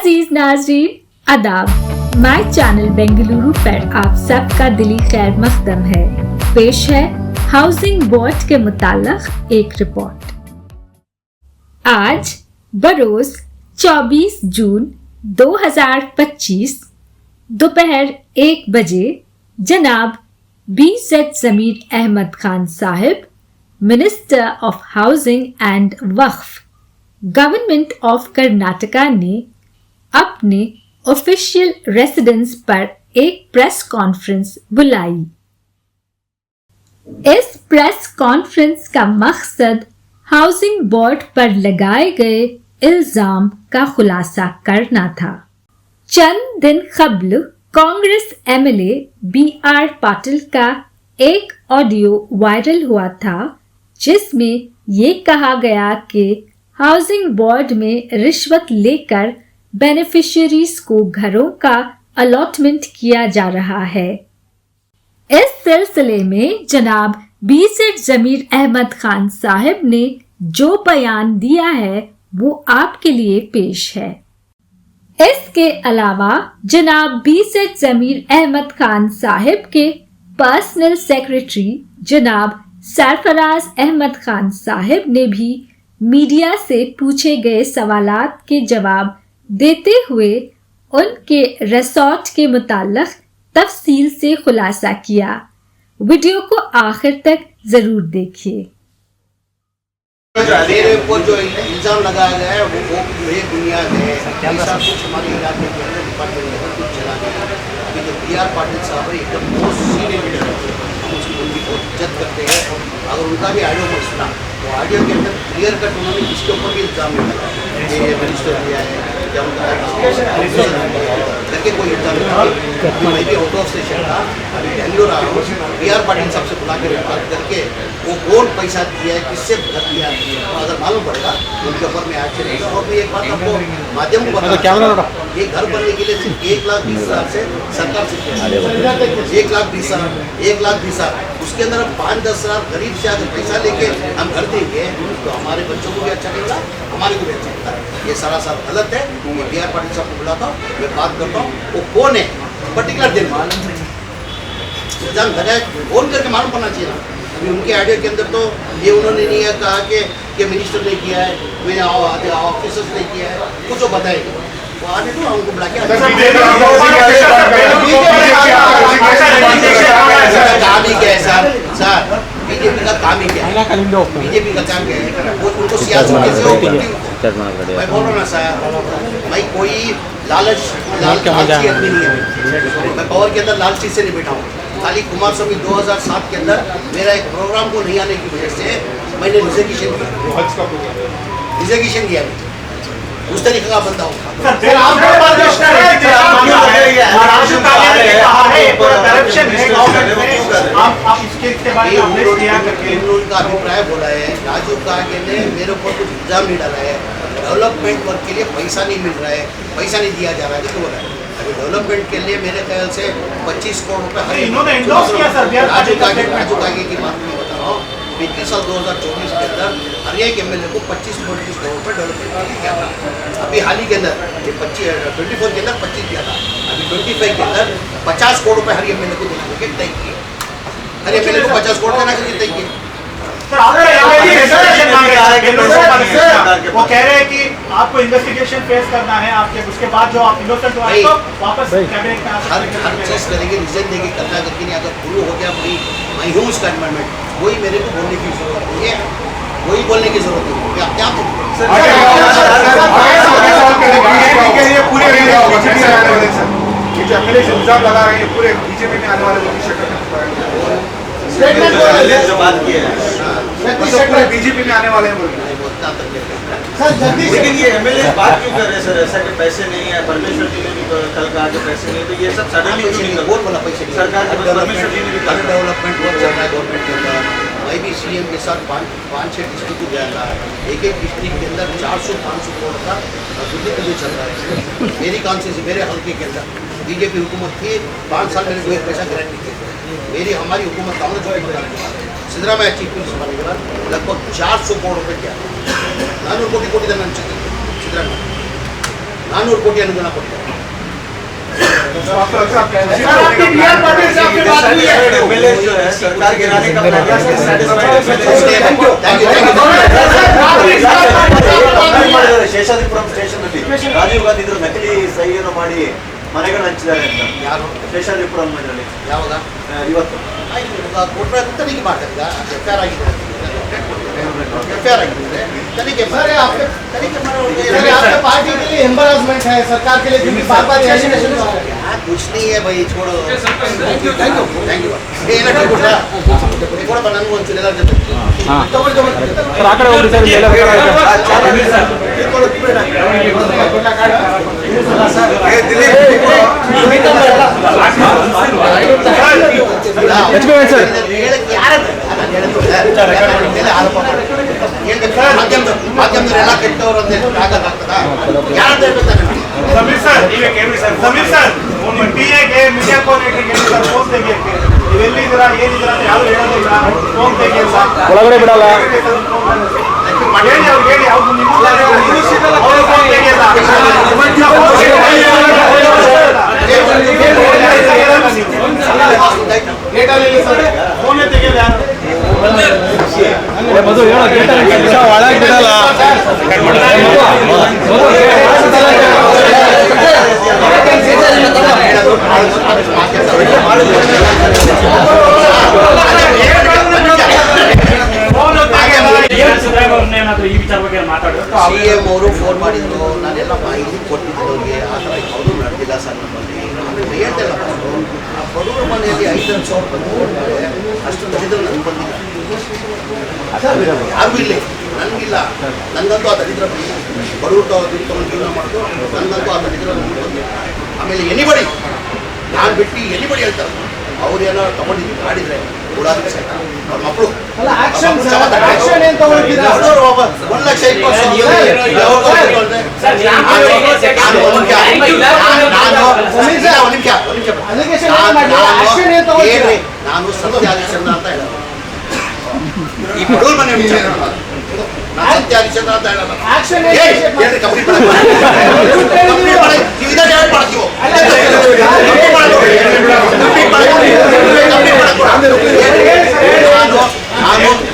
अजीज नाज़रीन आदाब, my channel Bengaluru पर आप सबका दिली खैर मकदम है। पेश है हाउसिंग बोर्ड के मुताल्लिक एक रिपोर्ट। आज बरोज 24 जून 2025 दोपहर 1 बजे जनाब BZ Zameer Ahmed Khan Sahib, minister of housing and Waqf, government of Karnataka ने अपने ऑफिशियल रेसिडेंस पर एक प्रेस कॉन्फ्रेंस बुलाई। इस प्रेस कॉन्फ्रेंस का मकसद हाउसिंग बोर्ड पर लगाए गए इल्जाम का खुलासा करना था। चंद दिन कबल कांग्रेस MLA BR पाटिल का एक ऑडियो वायरल हुआ था, जिसमें ये कहा गया कि हाउसिंग बोर्ड में रिश्वत लेकर बेनिफिशियरीज को घरों का अलॉटमेंट किया जा रहा है। इस सिलसिले में जनाब BZ ज़मीर अहमद खान साहिब ने जो बयान दिया है वो आपके लिए पेश है। इसके अलावा जनाब BZ ज़मीर अहमद खान साहिब के पर्सनल सेक्रेटरी जनाब सरफराज अहमद खान साहिब ने भी मीडिया से पूछे गए सवालात के जवाब देते हुए उनके रिसोर्ट के मुताल्लिक तफसील से खुलासा किया। वीडियो को आखिर तक जरूर देखिए। मेरे ऊपर जो इल्जाम लगाया गया है वो बुनियाद है। ऐसा कुछ हमारे इलाके के अंदर डिपार्टमेंट में कुछ चला गया। अभी जो BR पाटिल साहब है एकदम बहुत सीनियर लीडर है, हम उसकी उनकी बहुत इज्जत करते हैं। अगर उनका भी ऑडियो में सुना तो ऑडियो के अंदर क्लियर कट उन्होंने इसके ऊपर भी इल्जाम नहीं लगाया, ये मिनिस्टर दिया है या उनका करके कोई इल्जाम नहीं। मैं भी आउट ऑफ स्टेशन था, अभी बेंगलोर आया हूँ। BR पाटिल साहब से बुला कर बात करके वो कौन पैसा दिया है, किससे घर दिया है, तो अगर मालूम पड़ेगा उनके ऊपर में एक्शन लेगा। और भी एक बात आपको माध्यम को बताना, ये घर बनने के लिए सिर्फ 1,20,000 से सरकार से 1,20,000 उसके अंदर हम 5-10 हज़ार गरीब से अगर पैसा लेके हम घर देंगे तो हमारे बच्चों को भी अच्छा लगेगा, हमारे को भी अच्छा लगेगा। ये सरासर गलत है। ये BR पाटिल साहब को बुलाता हूँ, मैं बात करता हूँ वो कौन है पर्टिकुलर दिन लगाए फोन करके मालूम पड़ना चाहिए ना। अभी उनके आइडिया के अंदर तो ये उन्होंने नहीं कहा कि मिनिस्टर ने किया है, मैंने ऑफिसर्स ने किया है, कुछ वो बताएगा वो आने दो, हमको बुला के काम ही क्या है सर बीजेपी का काम ही क्या है, बीजेपी का काम क्या है, वो उनको सियासत कैसे हो करती है। मैं बोल रहा हूँ ना सर, मैं कोई लालची आदमी नहीं है, मैं पावर के अंदर लालची से नहीं बैठा हूँ। खाली कुमार स्वामी 2007 के अंदर मेरा एक प्रोग्राम को नहीं आने की वजह से मैंने रिजर्वेशन दिया, उस तरीके का बंदा हूँ। उनका अभिप्राय बोला है, राजू कागे ने मेरे ऊपर कुछ इल्जाम नहीं डाला है। डेवलपमेंट वर्क के लिए पैसा नहीं मिल रहा है, पैसा नहीं दिया जा रहा है, बोला है। अभी डेवलपमेंट के लिए मेरे ख्याल से 25 करोड़ रुपए राजू कागे की बात मैं बता रहा हूँ। पिछले साल 2024 के अंदर हर एक MLA को 25-25 करोड़ रुपए डेवलपमेंट के लिए किया था। अभी हाल ही के अंदर 24 के अंदर 25 दिया था, अभी 25 के अंदर 50 करोड़ रुपए हर MLA को देने के तय किए। हर MLA को 50 करोड़ देना के तय किए। वो कह रहे हैं कि आपको इन्वेस्टिगेशन फेस करना है, आपके उसके बाद जो आप इनोसेंट हो तो वापस कैबिनेट में हर चीज करेंगे, रिजन देंगे, करना करके नहीं। अगर प्रूव हो गया भाई मैं हूँ उसका एनवायरमेंट, वही मेरे को बोलने की जरूरत नहीं है, वही बोलने की जरूरत नहीं है। क्या लगा रहे हैं पूरे बीजेपी में आने वाले जो बात की है पूरे बीजेपी में आने वाले हैं लेकिन ये MLA बात क्यों कर रहे हैं सर ऐसा कि पैसे नहीं है? परमेश्वर जी ने भी कल कहा कि पैसे नहीं, तो ये सब सडनली बहुत बड़ा पैसे सरकार के परमेश्वर जी ने भी कल डेवलपमेंट वर्क चल रहा है गवर्नमेंट के अंदर। मैं भी CM के साथ 5-6 डिस्ट्रिक्ट को गया था, एक डिस्ट्रिक्ट के अंदर 400-500 करोड़ का अभिवृद्धि के लिए चल रहा है। मेरी कॉन्स्टिट्यूंसी मेरे हल्के के अंदर बीजेपी हुकूमत थी, 5 साल मेरे को एक पैसा गारंटी किए। मेरी हमारी हुकूमत कांग्रेस सिद्धरामैया चीफ मिनिस्टर बनने के बाद लगभग 400 करोड़ रुपये किया, 400 कोटी धन सिद्धरामैया 400 ಕೋಟಿ ಅನುದಾನ ಕೊಟ್ಟಿದ್ದಾರೆ. सर आपकी बिहार पाटिल से आपकी बात हुई है एमएलए जो है सरकार गिराने का प्रोग्राम के सैटिस्फाइड ಶೇಷಾದ್ರಿಪುರಂ ಸ್ಟೇಷನ್ ಅಲ್ಲಿ ರಾಜೀವ್ ಗಾಂಧಿ ಇದ್ರು ನಕಲಿ ಸಹಿಯನ್ನು ಮಾಡಿ ಮನೆಗಳು ಹಂಚಿದ್ದಾರೆ ಅಂತ. ಯಾರು? ಶೇಷಾದ್ರಿಪುರಂ ಇದರಲ್ಲಿ ಯಾವಾಗ? ಇವತ್ತು ಕೊಟ್ಟರೆ ತನಿಖೆ ಮಾಡ್ತಾರೆ. ಈಗ ಎಫ್ಐಆರ್ ಆಗಿದೆ, एफआईआर तनिखे तनिखे पार्टी के लिए एम्बेरसमेंट है सरकार के लिए क्योंकि बार-बार एलिमिनेशन हो रहा है। कुछ नहीं है भाई, छोड़ो। थैंक यू ये ना ಕೂಡ ನನಗೂ ಒಂದು ಎಲ್ಲ ಜೊತೆ ಸರ್ ಆ ಕಡೆ ಹೋಗ್ರಿ ಸರ್ ಎಲ್ಲ ಮಾಧ್ಯಮದವರೆಲ್ಲ ಕೆಟ್ಟವರು ಅಂತ ಆಗಕ್ಕಾಗ್ತದಾ? ಯಾರಂತ ಹೇಳ್ತಾರೆ? समीर सर ಟಿಎಗೆ ಮೀಡಿಯಾ ಕೋಆರ್ಡಿನೇಟರ್ಗೆ ಸರ್ ಫೋನ್ ತೆಗಿ, ನೀವೆಲ್ಲಿದ್ದೀರಾ ಏನಿದ್ದೀರಾ ಅಂತ ಯಾರು ಹೇಳೋದಿಲ್ಲ, ಫೋನ್ ತೆಗಿ ಅಂತ ಒಳಗಡೆ ಬಿಡಲ್ಲ. ಹೇಳಿ ಅವ್ರು ಹೇಳಿ ಅವ್ರು ಫೋನ್ ತೆಗಿಯಲ್ಲ. ಫೋನೇ ತೆಗಿಯಲ್ಲ ಯಾರು? ಮಧು ಹೇಳೋ ಕೆಲಸ ಒಳಗೆ ಬಿಡಲ್ಲ. ಈ ವಿಚಾರ ಬಗ್ಗೆ ಮಾತಾಡೋದು ಸಿಎಂ ಅವರು ಫೋನ್ ಮಾಡಿದ್ರು, ನಾನೆಲ್ಲ ಮಾಹಿತಿ ಕೊಟ್ಟಿದ್ದೆ ಅವ್ರಿಗೆ. ಆ ಥರ ಯಾವುದೂ ನಡೆದಿಲ್ಲ ಸರ್ ನಮ್ಮಲ್ಲಿ. ನಾನು ಹೇಳ್ತೇನೆ, ಆ ಬಡವರ ಮನೆಯಲ್ಲಿ 5,000 ರೂಪಾಯಿ ಅಷ್ಟು ದರಿದ್ರ ನನಗೆ ಬಂದಿಲ್ಲ, ಯಾರಿಗೂ ಇಲ್ಲ, ನನಗಿಲ್ಲ. ನನಗಂತೂ ಆ ದರಿದ್ರ ಬಂದಿಲ್ಲ. ಬಡವರು ತಗೊಂಡು ಜೀವನ ಮಾಡೋದು ನನಗಂತೂ ಆ ದರಿದ್ರ ನನಗೆ ಬಂದಿಲ್ಲ. ಆಮೇಲೆ ಎನಿಬಡಿ ನಾನು ಬಿಟ್ಟು ಎನಿಬಡಿ ಹೇಳ್ತಾರೆ, ಅವ್ರು ಏನೋ ತಗೊಂಡಿದ್ದು ಮಾಡಿದ್ರೆ ಓಡಾಡಿದ್ರೆ ಅವ್ರ ಮಕ್ಕಳು 1,00,000 ನಾನು ಸತ್ಯಾದಿಚಂದ್ರ ಅಂತ ಹೇಳೋದು. ಈ ಬಡವ್ರ ಮನೆ ವಿಚಾರ ನಾನು ಸತ್ಯಾದಿಚಂದ್ರ ಅಂತ ಹೇಳೋದು. ಕಂಪ್ಲೀಟ್ ಮಾಡ್ತೀವೋ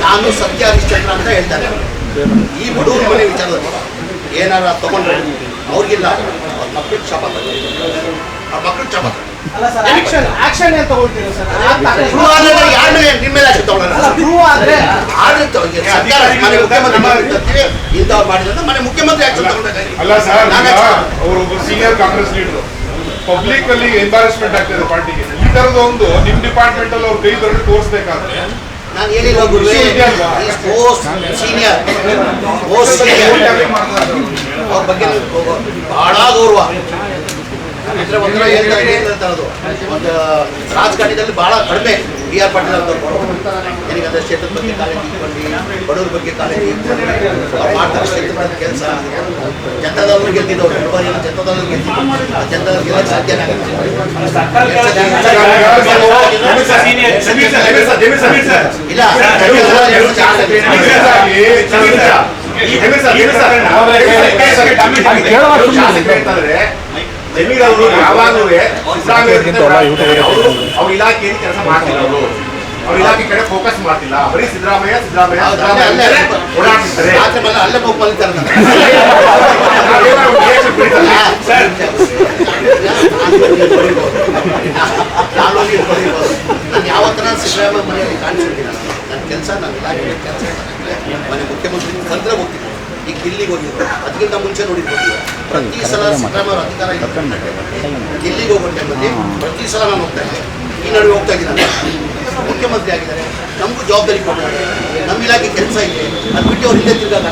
ನಾನು ಸತ್ಯ ಹರಿಶ್ಚಂದ್ರ ಅಂತ ಹೇಳ್ತಾರೆ. ಈ ಬಡವ್ರ ಮನೆ ವಿಚಾರದಲ್ಲಿ ಏನಾರ ತಗೊಂಡ್ರೆ ಅವ್ರಿಗಿಲ್ಲ, ಅವ್ರ ಮಕ್ಕಳಿಗೆ ಶಾಪ ತಗೊಂಡು ಅವ್ರ ಮಕ್ಕಳಿಗೆ ಶಾಪ ಅಲ್ಲ ಸರ್, ಆಕ್ಷನ್ ಏನು ತಗೊಳ್ತೀರಾ ಸರ್? ಯಾರ ಮೇಲೆ ನಿಮ್ಮ ಮೇಲೆ ಆಕ್ಷನ್ ತಗೊಳ್ಳೋಣ? ಸರ್ಕಾರ ಮನೆ ಮುಖ್ಯಮಂತ್ರಿ ಇಂಥವ್ರು ಮಾಡಿದ್ರೆ ಮನೆ ಮುಖ್ಯಮಂತ್ರಿ ಆಕ್ಷನ್ ತಗೊಂಡಿದ್ದಾರೆ. ಅಲ್ಲ ಸರ್, ಅವರು ಒಬ್ಬ ಸೀನಿಯರ್ ಕಾಂಗ್ರೆಸ್ ಲೀಡರ್, ಪಬ್ಲಿಕ್ ಅಲ್ಲಿ ಎಂಬಾರಸ್ಮೆಂಟ್ ಆಗ್ತದೆ ಪಾರ್ಟಿಗೆ. ಈ ತರದ ಒಂದು ನಿಮ್ ಡಿಪಾರ್ಟ್ಮೆಂಟ್ ಅಲ್ಲಿ ಅವ್ರು ಕೈ ತೊಗೊಂಡು ತೋರಿಸ್ಬೇಕಾದ್ರೆ ನಾನು ಹೇಳಿಲ್ಲ ಗುರುವೇ, ಸೀನಿಯರ್ ಅವ್ರ ಬಗ್ಗೆ ಬಹಳ ಗೌರವ. ಒಂಥರ ಹೇಳ್ತಾರದು, ಒಂದು ರಾಜಕಾರಣದಲ್ಲಿ ಬಹಳ ಕಡಿಮೆ BR ಪಾಟೀಲ್ ಅಂತ ಏನಕ್ಕಂದ್ರೆ ಕ್ಷೇತ್ರದ ಬಗ್ಗೆ ಕಾಳಜಿ ಇಟ್ಕೊಂಡು, ಬಡವ್ರ ಬಗ್ಗೆ ಕಾಳಜಿ ಇಟ್ಕೊಂಡು ಅವ್ರು ಮಾಡ್ತಾರೆ ಕ್ಷೇತ್ರದ ಕೆಲಸ. ಜನತಾದವ್ರು ಗೆದ್ದಿದ್ದವ್ರು, ಜನತಾದವ್ರು ಗೆದ್ದಿದ್ದು, ಜನತಾದವ್ರು ಗೆಲ್ಲಕ್ಕೆ ಸಾಧ್ಯನೇ ಆಗಲ್ಲ. ಇಲ್ಲ ಜಮೀರ್ ಅವರು ಯಾವಾಗಲೂ ಅವ್ರ ಇಲಾಖೆಯಲ್ಲಿ ಕೆಲಸ ಮಾಡ್ತಿಲ್ಲ, ಅವ್ರ ಇಲಾಖೆ ಕಡೆ ಫೋಕಸ್ ಮಾಡ್ತಿಲ್ಲ, ಬರೀ ಸಿದ್ದರಾಮಯ್ಯ ಓಡಾಡ್ತಿರ್ತಾರೆ. ಅಲ್ಲೇ ಹೋಗಿ ಮಲ್ತಾರೆ. ನಾನು ಯಾವತ್ತ ಸಿದ್ದರಾಮಯ್ಯ ಮನೆಯಲ್ಲಿ ಕಾಣಿಸ್ಕೊಂಡಿಲ್ಲ. ನನ್ನ ಕೆಲಸ, ನನ್ನ ಇಲಾಖೆ ಕೆಲಸ ಮನೆ ಮುಖ್ಯಮಂತ್ರಿ ಬಂದರೆ ಹೋಗ್ತಿದ್ದೆ. ಈಗ ದಿಲ್ಲಿಗೆ ಹೋಗಿದ್ರು, ಅದಕ್ಕಿಂತ ಮುಂಚೆ ನೋಡಿರ್ಬೋದು. ಪ್ರತಿ ಸಲ ಸಿದ್ದರಾಮಯ್ಯ ಅಧಿಕಾರ ದಿಲ್ಲಿಗೆ ಹೋಗೋ ಟೈಮಲ್ಲಿ ಪ್ರತಿ ಸಲ ನಾನು ಹೋಗ್ತಾ ಇದ್ದೆ. ಈ ನಡುವೆ ಹೋಗ್ತಾ ಇದ್ದೀನಿ, ಮುಖ್ಯಮಂತ್ರಿ ಆಗಿದ್ದಾರೆ, ನಮಗೂ ಜವಾಬ್ದಾರಿ ಕೊಟ್ಟಿದ್ದಾರೆ, ನಮ್ಮ ಇಲಾಖೆ ಕೆಲಸ ಇದೆ, ಅದು ಬಿಟ್ಟು ಅವ್ರು ಹಿಂದೆ ತಿರ್ಗಾಗ.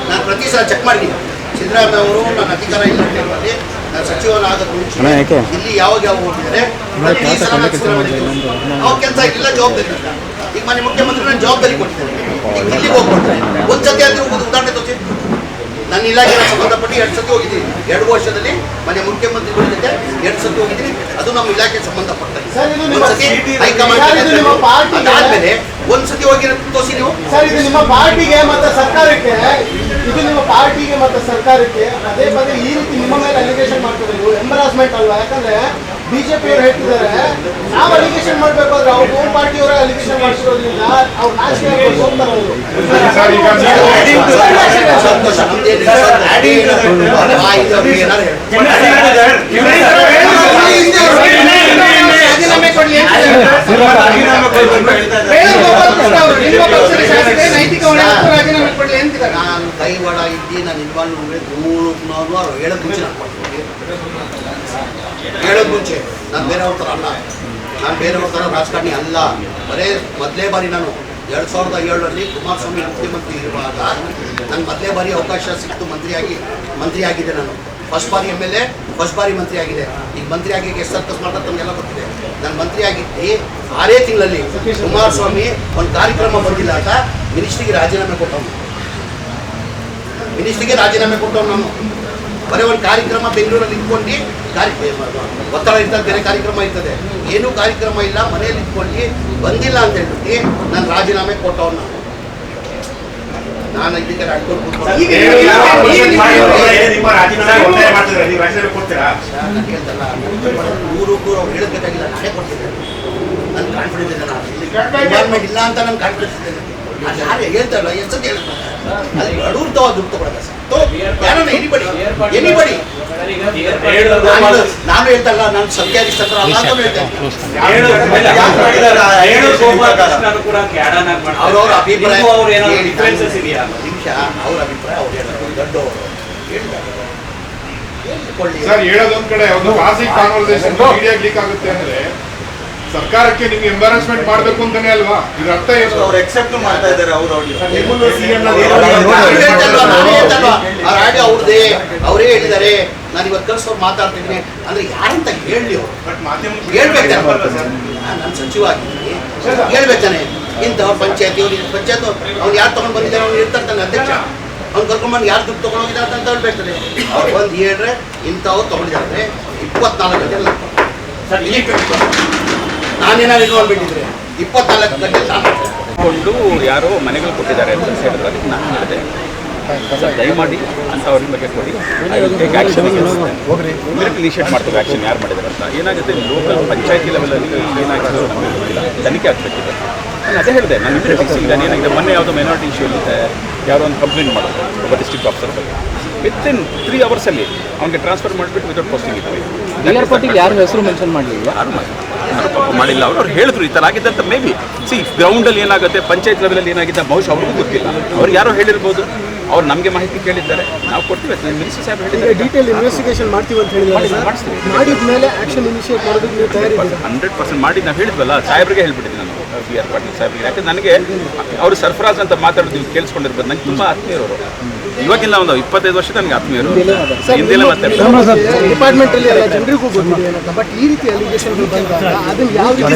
ನಾನು ಪ್ರತಿ ಸಲ ಚೆಕ್ ಮಾಡಿದ್ದೀನಿ. ಸಿದ್ದರಾಮಯ್ಯ ಅವರು ನನ್ನ ಅಧಿಕಾರ ಇಲ್ಲ ಟೈಮಲ್ಲಿ ನಾನು ಸಚಿವನಾಗದ ಮುಂಚೆ ಇಲ್ಲಿ ಯಾವಾಗ ಹೋಗಿದ್ದಾರೆ, ಪ್ರತಿ ಸಲ ಅವ್ರ ಕೆಲಸ ಇಲ್ಲ, ಜವಾಬ್ದಾರಿ ಇಲ್ಲ. ಈಗ ಮನೆ ಮುಖ್ಯಮಂತ್ರಿ ನಾನು ಜವಾಬ್ದಾರಿ ಕೊಟ್ಟಿದ್ದಾರೆ, ಈಗ ದಿಲ್ಲಿಗೆ ಹೋಗ್ಬಿಡ್ತಾರೆ. ಒಂದು ಸತಿ ಆದರೂ ಉದಾಹರಣೆ ತೋರಿಸಿ. ನನ್ನ ಇಲಾಖೆಗೆ ಸಂಬಂಧಪಟ್ಟು 2 ಸತಿ ಹೋಗಿದ್ದೀನಿ. 2 ವರ್ಷದಲ್ಲಿ ಮನೆ ಮುಖ್ಯಮಂತ್ರಿಗಳ ಜೊತೆ 2 ಸತಿ ಹೋಗಿದ್ದೀನಿ. ಅದು ನಮ್ಮ ಇಲಾಖೆಗೆ ಸಂಬಂಧಪಟ್ಟ. ಒಂದು ಸತಿ ಹೈಕಮಾಂಡ್ ಅದಾದ್ಮೇಲೆ 1 ಸತಿ ಹೋಗಿರೋ ತೋರಿಸಿ ನೀವು. ಸರ್, ಇದು ನಿಮ್ಮ ಪಾರ್ಟಿಗೆ ಮತ್ತೆ ಸರ್ಕಾರಕ್ಕೆ ಇದು ನಿಮ್ಮ ಪಾರ್ಟಿಗೆ ಮತ್ತು ಸರ್ಕಾರಕ್ಕೆ ಪದೇ ಪದೇ ಈ ರೀತಿ ನಿಮ್ಮ ಮೇಲೆ ಅಲಿಗೇಷನ್ ಮಾಡ್ತಾರೆ. ಇದು ಎಂಬರಾಸ್ಮೆಂಟ್ ಅಲ್ವಾ? ಯಾಕಂದ್ರೆ ಬಿಜೆಪಿಯವರು ಹೇಳ್ತಿದ್ದಾರೆ ನಾವು ಅಲಿಗೇಷನ್ ಮಾಡ್ಬೇಕು ಅಂದ್ರೆ ಅವ್ರ ಹೋಮ್ ಪಾರ್ಟಿಯವರೇ ಅಲಿಗೇಷನ್ ಮಾಡ್ತಿರೋದ್ರಿಂದ ಅವ್ರು ನಾಚಿಕೆ ಹೋಗ್ತಾರೆ ಅವರು. ಸರ್, ಈಗ ಸಂತೋಷ ನಮ್ದೇನಿಲ್ಲ ಸರ್. ರಾಜೀನಾಮೆ ಕೊಡ್ಲಿ ಅಂತ ನೈತಿಕ ಹೊಣೆ ಹೊತ್ತು ರಾಜೀನಾಮೆ ಕೊಡ್ಲಿ ಅಂತಿದ್ದಾರೆ. ನಾನು ಕೈವಾಡ ಇದ್ದು ನಾನು ಇನ್ವಾಲ್ವ್ ನೂರು ಹೇಳೋದು ಮುಂಚೆ ನಾನು ಕೊಡ್ತೀನಿ. ಹೇಳೋದು ಮುಂಚೆ ನಾನು ಬೇರೆಯವ್ರ ಥರ ಅಲ್ಲ, ನಾನು ಬೇರೆಯವ್ರ ಥರ ರಾಜಕಾರಣಿ ಅಲ್ಲ. ಮೊದಲೇ ಬಾರಿ ನಾನು 2007ರಲ್ಲಿ ಕುಮಾರಸ್ವಾಮಿ ಮುಖ್ಯಮಂತ್ರಿ ಇರುವಾಗ ನಾನು ಮೊದಲೇ ಬಾರಿ ಅವಕಾಶ ಸಿಕ್ತು ಮಂತ್ರಿ ಆಗಿದೆ. ನಾನು ಫಸ್ಟ್ ಬಾರಿ MLA, ಫಸ್ಟ್ ಬಾರಿ ಮಂತ್ರಿ ಆಗಿದೆ. ಈಗ ಮಂತ್ರಿ ಆಗಿ ಎಷ್ಟು ಸರ್ಕಸ್ ಮಾಡ್ತಾರೆ ತಮಗೆಲ್ಲ ಗೊತ್ತಿದೆ. ನಾನು ಮಂತ್ರಿ ಆಗಿದ್ದು 6 ತಿಂಗಳಲ್ಲಿ ಕುಮಾರಸ್ವಾಮಿ ಒಂದು ಕಾರ್ಯಕ್ರಮ ಬಂದಿಲ್ಲ ಅಂತ ಮಿನಿಸ್ಟ್ರಿಗೆ ರಾಜೀನಾಮೆ ಕೊಟ್ಟವನು. ನಾನು ಬರೀ ಒಂದು ಕಾರ್ಯಕ್ರಮ ಬೆಂಗಳೂರಲ್ಲಿ ಇಟ್ಕೊಂಡು ಒತ್ತಡ ಇರ್ತದೆ, ಬೇರೆ ಕಾರ್ಯಕ್ರಮ ಇರ್ತದೆ, ಏನೂ ಕಾರ್ಯಕ್ರಮ ಇಲ್ಲ, ಮನೆಯಲ್ಲಿ ಇಟ್ಕೊಂಡು ಬಂದಿಲ್ಲ ಅಂತ ಹೇಳ್ಬಿಟ್ಟು ನಾನು ರಾಜೀನಾಮೆ ಕೊಟ್ಟವನು. ನಾನು ಇದಕ್ಕೆ ನೂರು ಅವ್ರು ಹೇಳಬೇಕಾಗಿಲ್ಲ, ನಾನೇ ಕೊಡ್ತಿದ್ದೆ. ನನ್ನ ಕಾನ್ಫಿಡೆನ್ಸ್ ಇದೆ. ನಾನು ಇಲ್ಲ ಅಂತ ನಾನು ಕಾನ್ಫಿಡೆನ್ಸ್ ಇದ್ದೇನೆ. ಅದು ಯಾರು ಹೇಳ್ತಾರಲ್ಲ ಎಷ್ಟೊಂದು ಹೇಳ್ತಾರೆ ಅಲ್ಲಿ ಅಡೂರ್ತಾವ ದುಡ್ಡು ತಗೊಳ್ಳೋದ ಯಾರನ್ನ ಎನಿಬಡಿ ನಾನು ಹೇಳ್ತಲ್ಲ, ನಾನು ಸತ್ಯಾಧಿಷ್ಠರ ಅಲ್ಲ ಅಂತ ಹೇಳ್ತೇನೆ. ಅವ್ರವ್ರ ಅಭಿಪ್ರಾಯ ನಿಮಿಷ, ಅವ್ರ ಅಭಿಪ್ರಾಯ ಅವ್ರು ಹೇಳಿದ್ರು, ದೊಡ್ಡವರು ಹೇಳ್ತಾರೆ. ಸರ್, ಹೇಳೋದೊಂದ್ ಕಡೆ ಒಂದು ಖಾಸಗಿ ಕಾನ್ವರ್ಸೇಷನ್ ಮೀಡಿಯಾ ಲೀಕ್ ಆಗುತ್ತೆ ಅಂದ್ರೆ ಸರ್ಕಾರಕ್ಕೆ ನಿಮ್ಗೆ ಎಂಬಾರಸ್ಮೆಂಟ್ ಮಾಡ್ಬೇಕು ಅಂತಾನೆ ಅಲ್ವಾ? ಇದ್ರ ಅರ್ಥ ಏನು? ಅವ್ರು ಎಕ್ಸೆಪ್ಟ್ ಮಾಡ್ತಾ ಇದ್ದಾರೆ. ಅವ್ರದೇ ಅವರೇ ಹೇಳಿದ್ದಾರೆ. ನಾನು ಇವತ್ತು ಕಳ್ಸೋರು ಮಾತಾಡ್ತಿದ್ದೀನಿ ಅಂದ್ರೆ ಯಾರಂತ ಹೇಳಿ ಅವ್ರು ಹೇಳ್ಬೇಕಾನೆ. ನಾನು ಸಚಿವ ಆಗಿದ್ದೀನಿ, ಹೇಳ್ಬೇಕಾನೆ. ಇಂಥವ್ರು ಪಂಚಾಯತ್ ಅವ್ನು ಯಾರು ತಗೊಂಡು ಬಂದಿದ್ದಾರೆ, ಅವ್ನು ಇರ್ತಾನೆ ಅಧ್ಯಕ್ಷ, ಅವ್ನು ಕರ್ಕೊಂಡ್ಬಂದು ಯಾರು ದುಡ್ಡು ತೊಗೊಂಡೋಗಿದ್ದಾರೆ ಅಂತ ಹೇಳ್ಬೇಕಾನೆ. ಅವ್ರು ಬಂದು ಹೇಳ್ರೆ ಇಂಥವ್ರು ತೊಗೊಂಡಿದ್ದಾರೆ 24 ಗಂಟೆ ನಾನೇನಾದ್ರು ಇಟ್ಕೊಂಡ್ಬಿಟ್ಟಿದ್ರೆ 24 ಗಂಟೆ ಕೊಂಡು ಯಾರೋ ಮನೆಗಳು ಕೊಟ್ಟಿದ್ದಾರೆ ಅಂತ ಹೇಳಿದ್ರೆ ಅದಕ್ಕೆ ನಾನು ಹೇಳಿದೆ, ಸರ್ ದಯಮಾಡಿ ಅಂಥವ್ರ ಬಗ್ಗೆ ಕೊಡಿ, ಆ್ಯಕ್ಷನ್ ಇನಿಷಿಯೇಟ್ ಮಾಡ್ತೀವಿ. ಆ್ಯಕ್ಷನ್ ಯಾರು ಮಾಡಿದ್ದಾರೆ ಅಂತ ಏನಾಗುತ್ತೆ, ಲೋಕಲ್ ಪಂಚಾಯತಿ ಲೆವೆಲಲ್ಲಿ ಏನಾಗಿದೆ ನಮಗೆ ಗೊತ್ತಿಲ್ಲ, ತನಿಖೆ ಆಗಬೇಕಿದೆ. ನಾನು ಅದೇ ಹೇಳಿದೆ, ನಾನು ಇಮಿಡಿಯೇಟ್ ಸಿಗ್ತಾನೆ. ಏನಾಗಿದೆ, ಮೊನ್ನೆ ಯಾವುದೋ ಮೈನಾರಿಟಿ ಇಶ್ಯೂ ಇರುತ್ತೆ, ಯಾರೋ ಒಂದು ಕಂಪ್ಲೇಂಟ್ ಮಾಡೋದು ಒಬ್ಬ ಡಿಸ್ಟ್ರಿಕ್ಟ್ ಆಫೀಸರ್ ಬಗ್ಗೆ, ವಿತಿನ್ 3 ಅವರ್ಸಲ್ಲಿ ಅವ್ನಿಗೆ ಟ್ರಾನ್ಸ್ಫರ್ ಮಾಡಿಬಿಟ್ಟು ವಿತೌಟ್ ಪೋಸ್ಟಿಂಗ್ ಇತ್ತು. ಯಾರು ಹೆಸರು ಮೆನ್ಷನ್ ಮಾಡಲಿಲ್ಲ, ಯಾರು ಮಾಡಿಲ್ಲ. ಅವ್ರು ಹೇಳಿದ್ರು ಈ ಥರ ಆಗಿದೆ ಅಂತ. ಮೇ ಬಿ ಗ್ರೌಂಡಲ್ಲಿ ಏನಾಗುತ್ತೆ, ಪಂಚಾಯತ್ ಲೆವೆಲಲ್ಲಿ ಏನಾಗಿದೆ ಬಹುಶಃ ಅವ್ರಿಗೂ ಗೊತ್ತಿಲ್ಲ. ಅವ್ರಿಗೆ ಯಾರೋ ಹೇಳಿರ್ಬೋದು, ಅವ್ರು ನಮಗೆ ಮಾಹಿತಿ ಕೇಳಿದ್ದಾರೆ, ನಾವು ಕೊಡ್ತೀವಿ. ಮಿನಿಸ್ಟರ್ ಸಾಹೇಬ್ ಹೇಳಿದ್ದಾರೆ ಡೀಟೇಲ್ ಇನ್ವೆಸ್ಟಿಗೇಷನ್ ಮಾಡ್ತೀವಿ ಅಂತ ಮಾಡಿಸ್ತೀವಿ. ಮಾಡಿದ ಮೇಲೆ ಆಕ್ಷನ್ ಇನಿಷಿಯೇಟ್ ಮಾಡೋದಕ್ಕೆ ನೀವು ತಯಾರಿದ್ದೀರಾ? 100% ಮಾಡಿ ನಾವು ಹೇಳಿದ್ವಲ್ಲ, ಸಾಹೇಬ್ರಿಗೆ ಹೇಳ್ಬಿಟ್ಟಿದ್ದೆ ನಾನು, BR ಪಾಟೀಲ್ ಸಾಹೇಬ್ರಿಗೆ. ಯಾಕಂದ್ರೆ ನನಗೆ ಅವರು ಸರ್ಫರಾಜ್ ಅಂತ ಮಾತಾಡೋದು ನೀವು ಕೇಳಿಸ್ಕೊಂಡಿರ್ಬೋದು. ನನಗೆ ತುಂಬ ಆತ್ಮೀಯರು ಇವಾಗಿಲ್ಲ, ಒಂದು 25 ವರ್ಷದ ನನಗೆ ಆತ್ಮೀಯರು. ಹಿಂದೆಲ್ಲ ಮತ್ತೆ ಡಿಪಾರ್ಟ್ಮೆಂಟ್ ಅಲ್ಲಿ ಎಲ್ಲ ಜನರಿಗೂ ಗೊತ್ತಿದೆ ಅಂತ. ಬಟ್ ಈ ರೀತಿ ಅಲಿಗೇಷನ್ಗಳು ಬಂದಾಗ ಅದನ್ನ ಯಾವ ರೀತಿ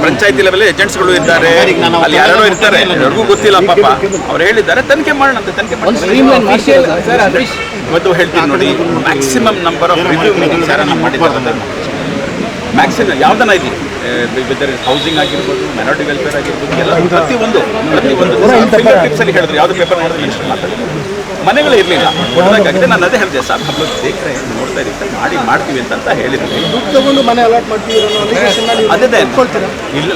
ಪಂಚಾಯತಿ ಲೆವೆಲ್ ಏಜೆಂಟ್ಸ್ಗಳು ಇದ್ದಾರೆ, ಅಲ್ಲಿ ಯಾರೋ ಇರ್ತಾರೆ, ಅವ್ರಿಗೂ ಗೊತ್ತಿಲ್ಲ ಪಾಪ. ಅವ್ರು ಹೇಳಿದ್ದಾರೆ ತನಿಖೆ ಮಾಡೋಣ ಅಂತ. ತನಿಖೆ ಇವತ್ತು ಹೇಳ್ತೀನಿ ನೋಡಿ, maximum number of review meetings ಯಾರನ್ನ ಮಾಡಿದ್ದಾರೆ, ಮ್ಯಾಕ್ಸಿಮಮ್ ಯಾವುದನ್ನ ಇಲ್ಲಿ ವೆದರ್ ಹೌಸಿಂಗ್ ಆಗಿರ್ಬೋದು, ಮೈನಾರಿಟಿ ವೆಲ್ಫೇರ್ ಆಗಿರ್ಬೋದು, ಎಲ್ಲ ಪ್ರತಿಯೊಂದು ಟಿಪ್ಸಲ್ಲಿ ಹೇಳಿದ್ರು. ಯಾವುದು ಪೇಪರ್ ನೋಡಿದ್ರೆ ಮಿನಿಸ್ಟರ್ ಮಾತಾಡಿದ್ರು, ಮನೆಗಳು ಇರಲಿಲ್ಲ, ಕೊಡೋದಾಗಿದೆ. ನಾನು ಅದೇ ಹೇಳಿದೆ, ಸರ್ ಹಬ್ಬ ಬೇಕ್ರೆ ನೋಡ್ತಾ ಇದ್ದೀವಿ ಸರ್, ಮಾಡ್ತೀವಿ ಅಂತ ಹೇಳಿದ್ವಿ. ತಗೊಂಡು ಮನೆ ಅಲಾಟ್ ಮಾಡ್ತೀವಿ ಅದೇ ಇಲ್ಲ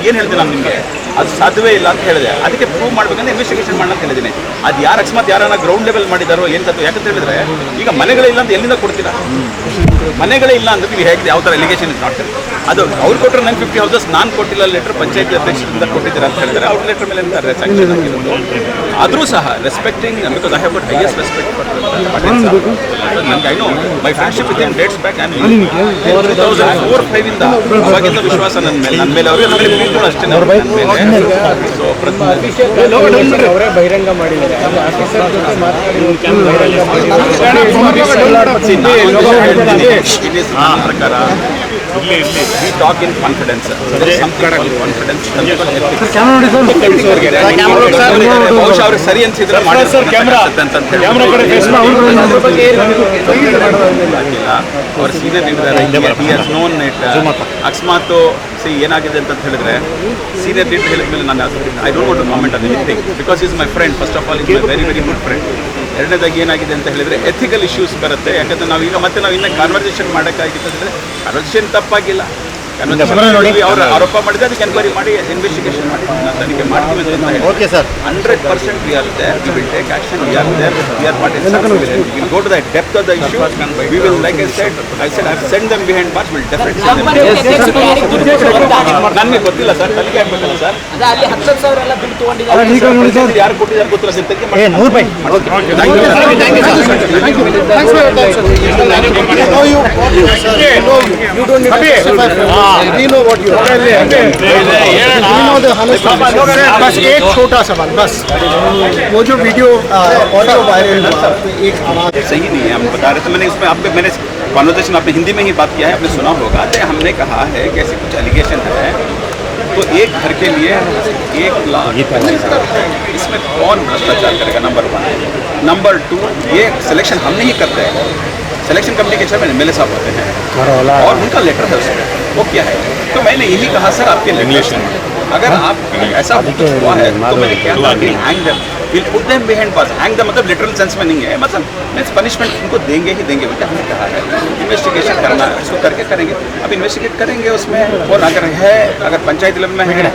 ಏನು ಹೇಳ್ತೀನಿ ನಾನು ನಿಮಗೆ, ಅದು ಸಾಧ್ಯವೇ ಇಲ್ಲ ಅಂತ ಹೇಳಿದೆ. ಅದಕ್ಕೆ ಪ್ರೂವ್ ಮಾಡ್ಬೇಕಂದ್ರೆ ಇನ್ವೆಸ್ಟಿಗೇಷನ್ ಮಾಡೋಣ ಅಂತ ಹೇಳಿದ್ದೀನಿ. ಅದು ಯಾರು ಅಕಸ್ಮಾತ್ ಯಾರನ್ನ ಗ್ರೌಂಡ್ ಲೆವೆಲ್ ಮಾಡಿದಾರೋ ಏನು ಕತ್ತು, ಯಾಕಂತ ಹೇಳಿದ್ರೆ ಈಗ ಮನೆಗಳಿಲ್ಲ ಅಂತ ಎಲ್ಲಿಂದ ಕೊಡ್ತೀರಾ? ಮನೆಗಳೇ ಇಲ್ಲ ಅಂದ್ರೆ ನೀವು ಹೇಗೆ ಯಾವ ಥರ ಎಲಿಗೇಷನ್ ಇಸ್ ನಾಟ್ ಕರೆಕ್ಟ್. ಅದು ಅವ್ರು ಕೊಟ್ಟರೆ 950 ಹೌಸಸ್, ನಾನು ಕೊಟ್ಟಿಲ್ಲ ಲೆಟರ್, ಪಂಚಾಯತಿ ಅಧ್ಯಕ್ಷರಿಂದ ಕೊಟ್ಟಿದ್ದೀರಾ ಅಂತ ಹೇಳಿದ್ದಾರೆ. ಅವ್ರ ಲೆಟರ್ ಮೇಲೆ ಅಂತಾರೆ ಸ್ಯಾಂಕ್ಷನ್ ಆಗಿರೋದು. ಆದರೂ ಸಹ respecting, because I have got highest respect for ನನಗೆ. I know my friendship with him dates back. 2004-5 ಅವಾಗಿಂದ ವಿಶ್ವಾಸ ನನ್ನ ಮೇಲೆ ಅವರಿಗೆ ಪ್ರೀತಿಗಳು ಅಷ್ಟೇ ನನ್ನ ಮೇಲೆ. ಸೊ ಅವರೇ ಬಹಿರಂಗ ಮಾಡಿದ್ದಾರೆ. ಪ್ರಕಾರ we talk in confidence, confidence. ಬಹುಶಃ ಅವ್ರಿಗೆ ಸರಿ ಅನ್ಸಿದ್ರೆ ಅವ್ರ ಸೀನಿಯರ್ ಲೀಡರ್ ಅಕಸ್ಮಾತ್ ಏನಾಗಿದೆ ಅಂತ ಹೇಳಿದ್ರೆ ಸೀನಿಯರ್ ಲೀಡರ್ ಹೇಳಿದ ಮೇಲೆ ನಾನು I don't want to comment on anything because is my friend. First of all is my very very good friend. ಎರಡನೇದಾಗಿ ಏನಾಗಿದೆ ಅಂತ ಹೇಳಿದ್ರೆ ಎಥಿಕಲ್ ಇಶ್ಯೂಸ್ ಬರುತ್ತೆ. ಯಾಕಂದ್ರೆ ನಾವು ಈಗ ಮತ್ತೆ ನಾವು ಇನ್ನೂ ಕಾನ್ವರ್ಸೇಷನ್ ಮಾಡೋಕ್ಕಾಗಿತ್ತಂದ್ರೆ ಕಾನ್ವರ್ಸೇಷನ್ ತಪ್ಪಾಗಿಲ್ಲ. ಅವರು ಆರೋಪ ಮಾಡಿದ್ರೆ ಅದಕ್ಕೆ ಎನ್ಕ್ವೈರಿ ಮಾಡಿ ಇನ್ವೆಸ್ಟಿಗೇಷನ್ ಮಾಡಿ ತನಿಖೆ ಮಾಡ್ತೀವಿ ಅಂತ okay sir. 100% we are there. We will take action. We are there. We are participating. We will go to the depth of the issue. We will, like I said, I've sent them behind bars. We'll definitely send them. ನನಗೆ ಗೊತ್ತಿಲ್ಲ sir, ತನಿಖೆ ಆಗ್ಬೇಕಲ್ಲ sir. ಅಲ್ಲಿ 10,000 ಎಲ್ಲ bill ತಗೊಂಡಿದ್ದಾರೆ. ಯಾರು ಕೊಟ್ಟಿದ್ದಾರೆ ಗೊತ್ತಿಲ್ಲ ಸರ್, ತನಿಖೆ ಮಾಡಿ. 100 ರೂಪಾಯಿ. We know what you are. We know the honest answer. बस एक छोटा सवाल, बस वो जो वीडियो ऑडियो वायरल हुआ, एक आवाज सही नहीं है, हम बता रहे थे. मैंने उसमें आपको मैंने कॉन्वर्सेशन आपने हिंदी में ही बात किया है, आपने सुना होगा. तो हमने कहा है कि ऐसे कुछ एलिगेशन है तो एक घर के लिए 1,25,000 इसमें कौन भ्रष्टाचार करेगा? नंबर 1. नंबर 2, ये सिलेक्शन हम नहीं करते हैं. सिलेक्शन कमेटी के चेयरमैन एमएलए साहब होते हैं और उनका लेटर है उसमें. वो क्या है? तो मैंने यही कहा सर आपके रेगुलेशन अगर आप ऐसा हुआ है तो मैंने क्या कहा कि hang them, will put them behind bars. Hang them मतलब लिटरल सेंस में नहीं है, मतलब मीन्स पनिशमेंट उनको देंगे ही देंगे. मतलब हमने कहा है इन्वेस्टिगेशन करना है, उसको करके करेंगे. अब इन्वेस्टिगेट करेंगे उसमें, और अगर पंचायत लेवल में है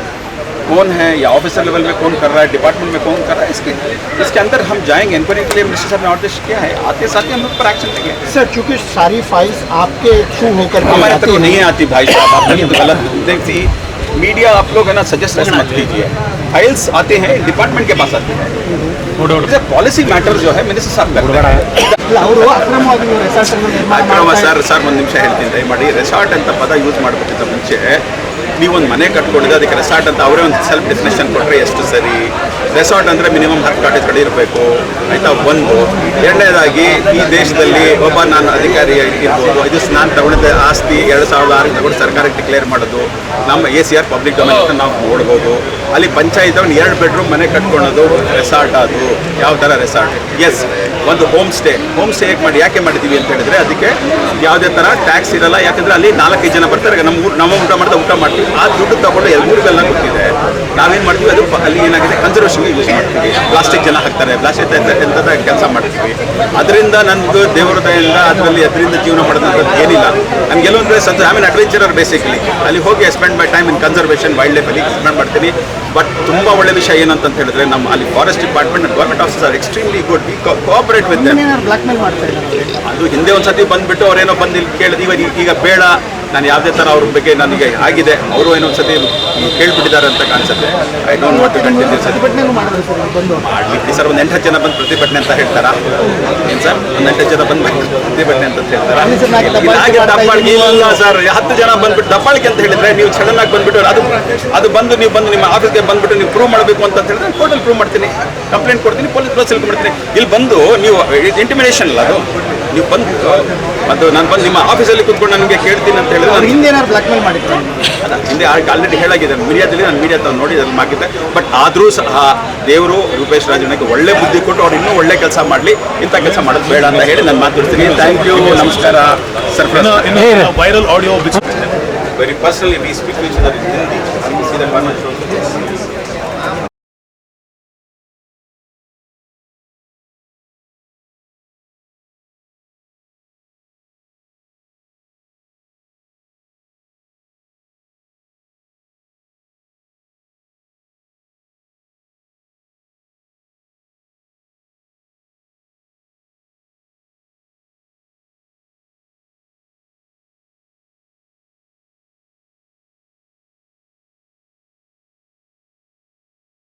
कौन है या ऑफिसर लेवल में कौन कर रहा है, डिपार्टमेंट में कौन कर रहा है, इसके अंदर हम जाएंगे. इंक्वायरी के लिए मिनिस्टर साहब ने ऑर्डर किया है, आते साथ ही हम लोग पर एक्शन लेंगे. सर. चूंकि सारी फाइल्स आपके थ्रू होकर हमारे तक नहीं आती भाई साहब, आप नहीं तो गलत देखती. मीडिया आप लोग है ना सजेस्ट मत कीजिए. फाइल्स आते हैं डिपार्टमेंट के पास आते हैं. पॉलिसी मैटर जो है मिनिस्टर साहब करते हैं. ಅವರು ಅಕ್ರಮವಾಗಿ ರೆಸಾರ್ಟ್ ಅಕ್ರಮ ಸರ್ ಒಂದು ನಿಮಿಷ ಹೇಳ್ತೀನಿ ದಯಮಾಡಿ. ರೆಸಾರ್ಟ್ ಅಂತ ಪದ ಯೂಸ್ ಮಾಡಬೇಕಿಂತ ಮುಂಚೆ ನೀವೊಂದು ಮನೆ ಕಟ್ಕೊಂಡಿದ್ದೆ, ಅದಕ್ಕೆ ರೆಸಾರ್ಟ್ ಅಂತ ಅವರೇ ಒಂದು ಸೆಲ್ಫ್ ಡೆಫಿನೇಷನ್ ಕೊಟ್ಟರೆ ಎಷ್ಟು ಸರಿ. ರೆಸಾರ್ಟ್ ಅಂದರೆ ಮಿನಿಮಮ್ 10 ಕಾಟೇಜ್ಗಳು ಇರಬೇಕು, ಆಯಿತಾ? ಒಂದು. ಎರಡನೇದಾಗಿ ಈ ದೇಶದಲ್ಲಿ ಒಬ್ಬ ನಾನು ಅಧಿಕಾರಿ ಇರ್ಬೋದು, ಇದು ನಾನು ತಗೊಂಡಿದ್ದ ಆಸ್ತಿ 2006 ತಗೊಂಡು ಸರ್ಕಾರಕ್ಕೆ ಡಿಕ್ಲೇರ್ ಮಾಡೋದು, ನಮ್ಮ ACR ಪಬ್ಲಿಕ್ ಡೊಮೇನ್ ಅಂತ ನಾವು ನೋಡ್ಬೋದು. ಅಲ್ಲಿ ಪಂಚಾಯತ್ 2 ಬೆಡ್ರೂಮ್ ಮನೆ ಕಟ್ಕೊಳ್ಳೋದು ರೆಸಾರ್ಟ್. ಅದು ಯಾವ ಥರ ರೆಸಾರ್ಟ್? ಎಸ್, ಒಂದು ಹೋಮ್ ಸ್ಟೇ ಯಾಕೆ ಮಾಡಿದ್ದೀವಿ ಅಂತ ಹೇಳಿದ್ರೆ ಅದಕ್ಕೆ ಯಾವುದೇ ಥರ ಟ್ಯಾಕ್ಸ್ ಇರಲ್ಲ. ಯಾಕಂದರೆ ಅಲ್ಲಿ 4-5 ಜನ ಬರ್ತಾರೆ, ನಮ್ಮ ಊಟ ಮಾಡ್ತೀವಿ. ಆ ದುಡ್ಡು ತಗೊಂಡು ಎಲ್ಲರಿಗೆಲ್ಲ ಗೊತ್ತಿದೆ. ನಾವೇನು ಮಾಡ್ತೀವಿ, ಅದು ಅಲ್ಲಿ ಏನಾಗಿದೆ ಕನ್ಸರ್ವೇಷನ್ಗೆ ಯೂಸ್ ಮಾಡ್ತೀವಿ. ಪ್ಲಾಸ್ಟಿಕ್ ಜನ ಹಾಕ್ತಾರೆ, ಪ್ಲಾಸ್ಟಿಕ್ ಎಂಥದ ಕೆಲಸ ಮಾಡ್ತೀವಿ. ಅದರಿಂದ ನನಗೆ ದೇವರ ದಯೆಯಿಂದ ಅದರಿಂದ ಜೀವನ ಮಾಡೋದಂಥದ್ದು ಏನಿಲ್ಲ. ನನಗೆ ಎಲ್ಲೊಂದು ಪ್ಲೇಸ್ ಅಂತ ಐ ಮೀನ್ ಅಡ್ವೆಂಚರರ್ ಬೇಸಿಕಲಿ. ಅಲ್ಲಿ ಹೋಗಿ spend my time in conservation, wildlife ಅಲ್ಲಿ ಸ್ಪೆಂಡ್ ಮಾಡ್ತೀನಿ. ಬಟ್ ತುಂಬ ಒಳ್ಳೆ ವಿಷಯ ಏನಂತ ಹೇಳಿದ್ರೆ ನಮ್ಮ ಅಲ್ಲಿ forest department government officer are extremely good. We cooperate with them. Blackmail ಮಾಡ್ತಾ ಇದ್ದಾರೆ. ಅದು ಹಿಂದೆ ಒಂದ್ಸತಿ ಬಂದ್ಬಿಟ್ಟು ಅವರೇನೋ ಬಂದು ಇಲ್ಲಿ ಕೇಳಿದ ಈಗ ಬೇಡ, ನಾನು ಯಾವುದೇ ಥರ ಅವ್ರ ಬಗ್ಗೆ ನನಗೆ ಆಗಿದೆ, ಅವರು ಏನೋ ಒಂದು ಸತಿ ಕೇಳ್ಬಿಟ್ಟಿದ್ದಾರೆ ಅಂತ ಕಾಣಿಸುತ್ತೆ. I don't want to continue. ಮಾಡಲಿಕ್ಕೆ ಸರ್ ಒಂದು 8-10 ಜನ ಬಂದು ಪ್ರತಿಭಟನೆ ಅಂತ ಹೇಳ್ತಾರಾ? ಏನು ಸರ್, ಒಂದು 8 ಜನ ಬಂದು ಪ್ರತಿಭಟನೆ ಅಂತ ಹೇಳ್ತಾರಾ? ದಬ್ಬಾಳಿಕೆ ಇಲ್ಲ ಸರ್. 10 ಜನ ಬಂದ್ಬಿಟ್ಟು ದಬ್ಬಾಳಿಕೆ ಅಂತ ಹೇಳಿದ್ರೆ ನೀವು ಸಡನ್ ಆಗಿ ಬಂದ್ಬಿಟ್ಟು ಅದು ಬಂದು ನೀವು ಬಂದು ನಿಮ್ಮ ಆಫೀಸ್ಗೆ ಬಂದ್ಬಿಟ್ಟು ನೀವು ಪ್ರೂವ್ ಮಾಡಬೇಕು ಅಂತ ಹೇಳಿದ್ರೆ ಕೋರ್ಟಲ್ಲಿ ಪ್ರೂವ್ ಮಾಡ್ತೀನಿ, ಕಂಪ್ಲೇಂಟ್ ಕೊಡ್ತೀನಿ, ಪೊಲೀಸ್ ಕೇಸ್ ಮಾಡ್ತೀನಿ. ಇಲ್ಲಿ ಬಂದು ನೀವು ಇಂಟಿಮಿಡೇಷನ್ ಅಲ್ಲ ಅದು. ನೀವು ಬಂದು ಮತ್ತು ನಾನು ಬಂದು ನಿಮ್ಮ ಆಫೀಸಲ್ಲಿ ಕೂತ್ಕೊಂಡು ನನಗೆ ಕೇಳ್ತೀನಿ ಅಂತ ಹೇಳಿದ್ರೆ ಹಿಂದೆ ಏನಾದ್ರು ಬ್ಲಾಕ್ ಮೇಲ್ ಮಾಡಿದ್ರು? ಹಿಂದೆ ಆಲ್ರೆಡಿ ಹೇಳಾಗಿದೆ ಮೀಡಿಯಾದಲ್ಲಿ, ನಾನು ಮೀಡಿಯಾ ನೋಡಿ ಅದನ್ನು ಮಾಡಿದ್ದೆ. ಬಟ್ ಆದರೂ ಸಹ ದೇವರು ರೂಪೇಶ್ ರಾಜಣ್ಣಗೆ ಒಳ್ಳೆ ಬುದ್ಧಿ ಕೊಟ್ಟು ಅವ್ರು ಇನ್ನೂ ಒಳ್ಳೆ ಕೆಲಸ ಮಾಡಲಿ, ಇಂಥ ಕೆಲಸ ಮಾಡೋದು ಬೇಡ ಅಂತ ಹೇಳಿ ನಾನು ಮಾತಾಡ್ತೀನಿ. ಥ್ಯಾಂಕ್ ಯು, ನಮಸ್ಕಾರ. Viral audio very personally we speak which other in Hindi.